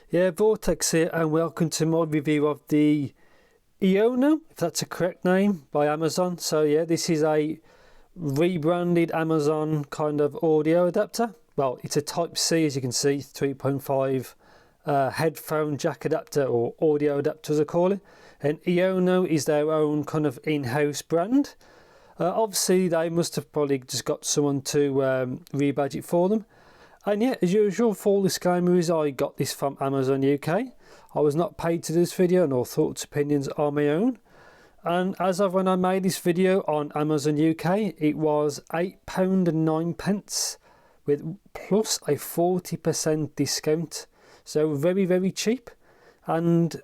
Yeah, Vortex here, and welcome to my review of the eono, if that's a correct name, by Amazon. So yeah, this is a rebranded Amazon kind of audio adapter. Well, it's a Type-C, as you can see, 3.5 headphone jack adapter, or audio adapter as I call it. And eono is their own kind of in-house brand. Obviously, they must have probably just got someone to rebadge it for them. And yeah, as usual, full disclaimer is I got this from Amazon UK. I was not paid to do this video, nor thoughts, opinions are my own. And as of when I made this video on Amazon UK, it was £8.09 with plus a 40% discount. So very, very cheap, and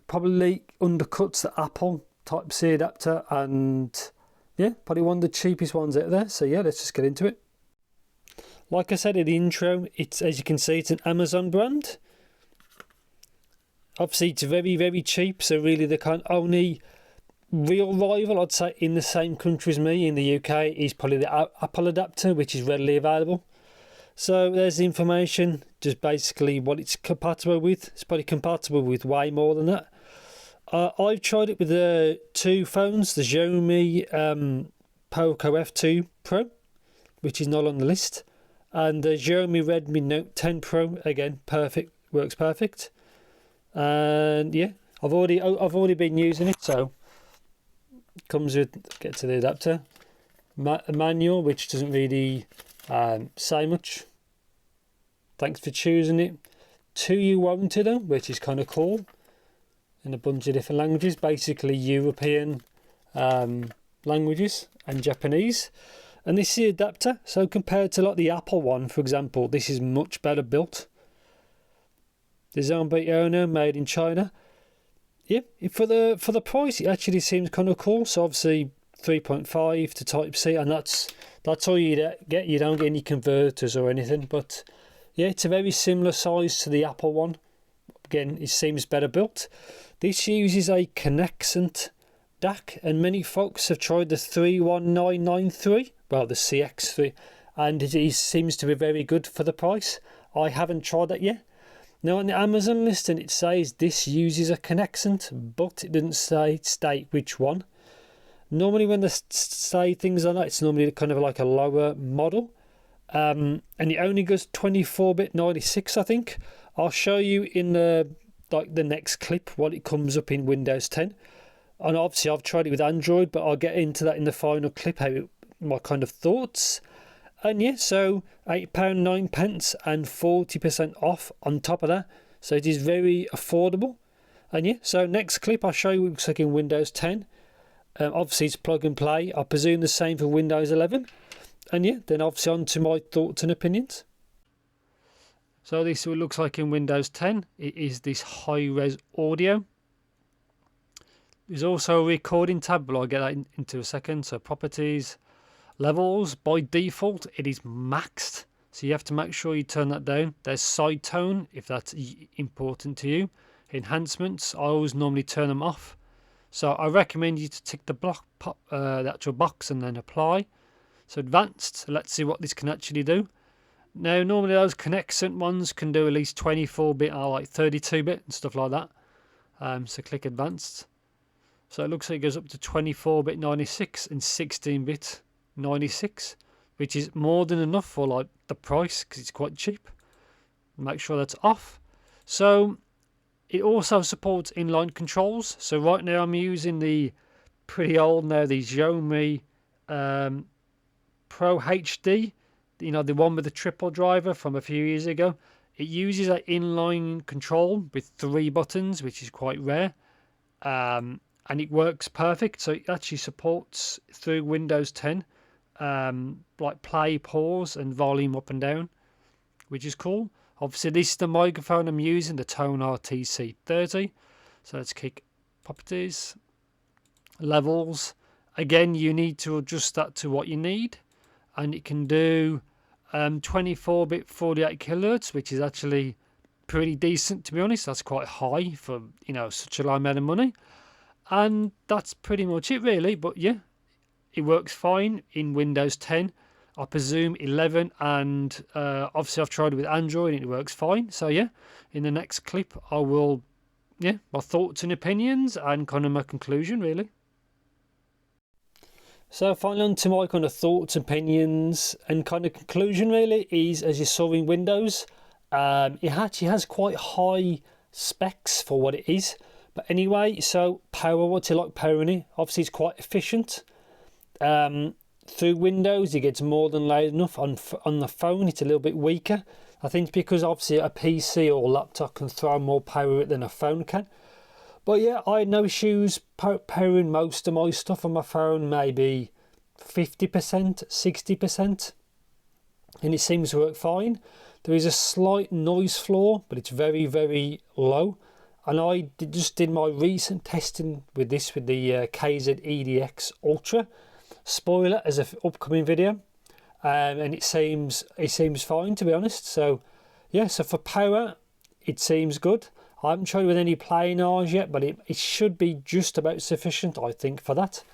probably undercuts the Apple Type-C adapter, and yeah, probably one of the cheapest ones out there. So yeah, let's just get into it. Like I said in the intro, it's, as you can see, it's an Amazon brand. Obviously, it's very, very cheap. So really, the kind of only real rival, I'd say, in the same country as me, in the UK, is probably the Apple adapter, which is readily available. So there's the information, just basically what it's compatible with. It's probably compatible with way more than that. I've tried it with the two phones, the Xiaomi Poco F2 Pro, which is not on the list, and the Xiaomi Redmi Note 10 Pro. Again, perfect, works perfect. And yeah, I've already been using it. So it comes with, get to the adapter, a manual which doesn't really say much. Thanks for choosing it. 2U warranty though, which is kind of cool, in a bunch of different languages, basically European languages and Japanese. And this is the adapter. So compared to like the Apple one, for example, this is much better built. Designed by eono, made in China. Yeah, for the price, it actually seems kind of cool. So obviously 3.5 to Type-C, and that's all you get. You don't get any converters or anything. But yeah, it's a very similar size to the Apple one. Again, it seems better built. This uses a Connexent DAC, and many folks have tried the 31993, well, the CX3, and it seems to be very good for the price. I haven't tried that yet. Now, on the Amazon listing, it says this uses a Connexent, but it didn't state which one. Normally, when they say things like that, it's normally kind of like a lower model, and it only goes 24-bit 96, I think. I'll show you in the next clip what it comes up in Windows 10. And obviously I've tried it with Android, but I'll get into that in the final clip, my kind of thoughts. And yeah, so £8.09 and 40% off on top of that. So it is very affordable. And yeah, so next clip I'll show you what it looks like in Windows 10. Obviously it's plug and play. I presume the same for Windows 11. And yeah, then obviously on to my thoughts and opinions. So this is what it looks like in Windows 10. It is this high-res audio. There's also a recording tab, but I'll get that into a second. So properties, levels, by default it is maxed, so you have to make sure you turn that down. There's side tone, if that's important to you. Enhancements, I always normally turn them off. So I recommend you to tick the actual box and then apply. So advanced, let's see what this can actually do. Now, normally those Connexent ones can do at least 24-bit or like 32-bit and stuff like that. So click advanced. So it looks like it goes up to 24-bit 96 and 16-bit 96, which is more than enough for like the price, because it's quite cheap. Make sure that's off. So it also supports inline controls. So right now I'm using the pretty old now, the Xiaomi Pro HD, you know, the one with the triple driver from a few years ago. It uses an inline control with 3 buttons, which is quite rare. And it works perfect. So it actually supports through Windows 10 like play, pause and volume up and down, which is cool. Obviously this is the microphone I'm using, the Tone RTC30. So let's click properties, levels. Again, you need to adjust that to what you need, and it can do 24-bit 48 kilohertz, which is actually pretty decent, to be honest. That's quite high for, you know, such a low amount of money. And that's pretty much it really. But yeah, it works fine in Windows 10. I presume 11, and obviously I've tried it with Android and it works fine. So yeah, in the next clip I will, yeah, my thoughts and opinions and kind of my conclusion really. So finally on to my kind of thoughts, opinions and kind of conclusion really is, as you saw in Windows, it actually has quite high specs for what it is. But anyway, so power, what's it like powering it? Obviously it's quite efficient. Through Windows it gets more than loud enough. On the phone it's a little bit weaker. I think because obviously a PC or laptop can throw more power than a phone can. But yeah, I had no issues powering most of my stuff on my phone, maybe 50%, 60%. And it seems to work fine. There is a slight noise floor, but it's very, very low. And I just did my recent testing with this, with the KZ EDX Ultra. Spoiler as an upcoming video. And it seems fine, to be honest. So yeah, so for power, it seems good. I haven't tried with any planars yet, but it should be just about sufficient, I think, for that.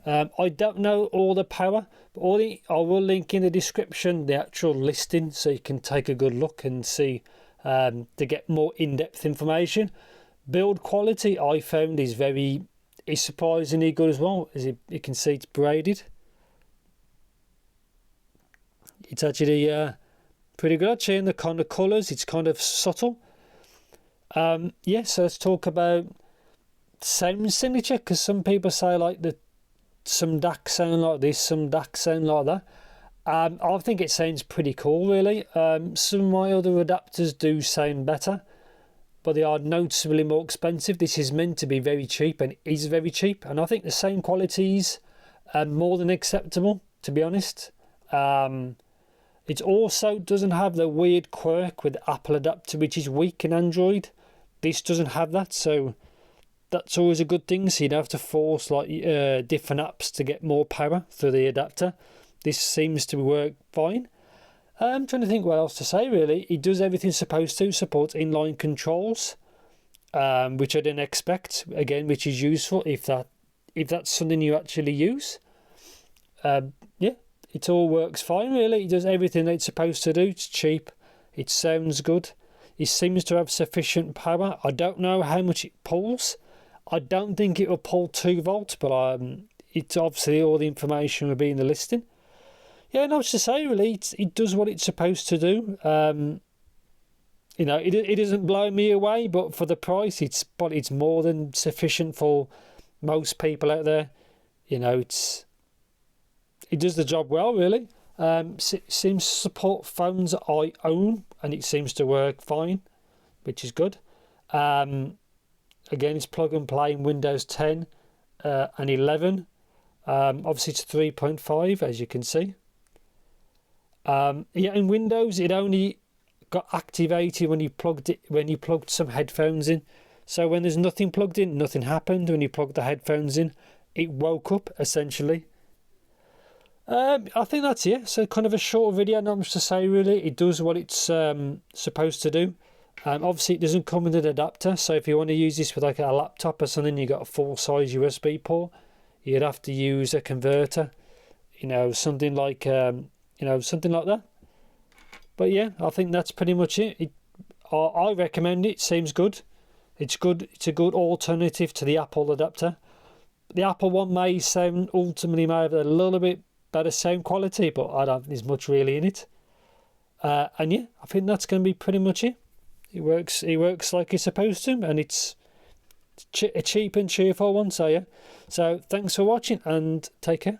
I don't know all the power, but I will link in the description the actual listing so you can take a good look and see to get more in-depth information. Build quality I found is surprisingly good as well. As you can see, it's braided. It's actually pretty good actually, in the kind of colours. It's kind of subtle. Yeah, so let's talk about sound signature, because some people say like some DACs sound like this, some DACs sound like that. I think it sounds pretty cool really. Some of my other adapters do sound better, but they are noticeably more expensive. This is meant to be very cheap and is very cheap, and I think the same qualities are more than acceptable, to be honest. It also doesn't have the weird quirk with the Apple adapter, which is weak in Android. This doesn't have that, so that's always a good thing. So you'd have to force like different apps to get more power through the adapter. This seems to work fine. I'm trying to think what else to say really. It does everything it's supposed to. Supports inline controls, which I didn't expect. Again, which is useful if that's something you actually use. Yeah, it all works fine really. It does everything that it's supposed to do. It's cheap. It sounds good. It seems to have sufficient power. I don't know how much it pulls. I don't think it will pull 2 volts, but it's obviously all the information will be in the listing. Yeah, not much to say really. It does what it's supposed to do. You know, it doesn't blow me away, but for the price, it's more than sufficient for most people out there. You know, it does the job well really. Seems to support phones that I own, and it seems to work fine, which is good. Again, it's plug and play in Windows 10 and 11. Obviously it's 3.5 as you can see. Yeah, in Windows it only got activated when you plugged some headphones in. So when there's nothing plugged in, nothing happened. When you plugged the headphones in, it woke up essentially. I think that's it. So kind of a short video, not much to say really. It does what it's supposed to do. Obviously it doesn't come with an adapter, so if you want to use this with like a laptop or something, you got a full-size USB port, you'd have to use a converter, something like something like that. But yeah, I think that's pretty much it. I recommend it. Seems good. It's good. It's a good alternative to the Apple adapter. The Apple one may ultimately have a little bit better sound quality, but I don't think there's much really in it. And yeah, I think that's going to be pretty much it. It works like it's supposed to, and it's a cheap and cheerful one. So yeah, so thanks for watching and take care.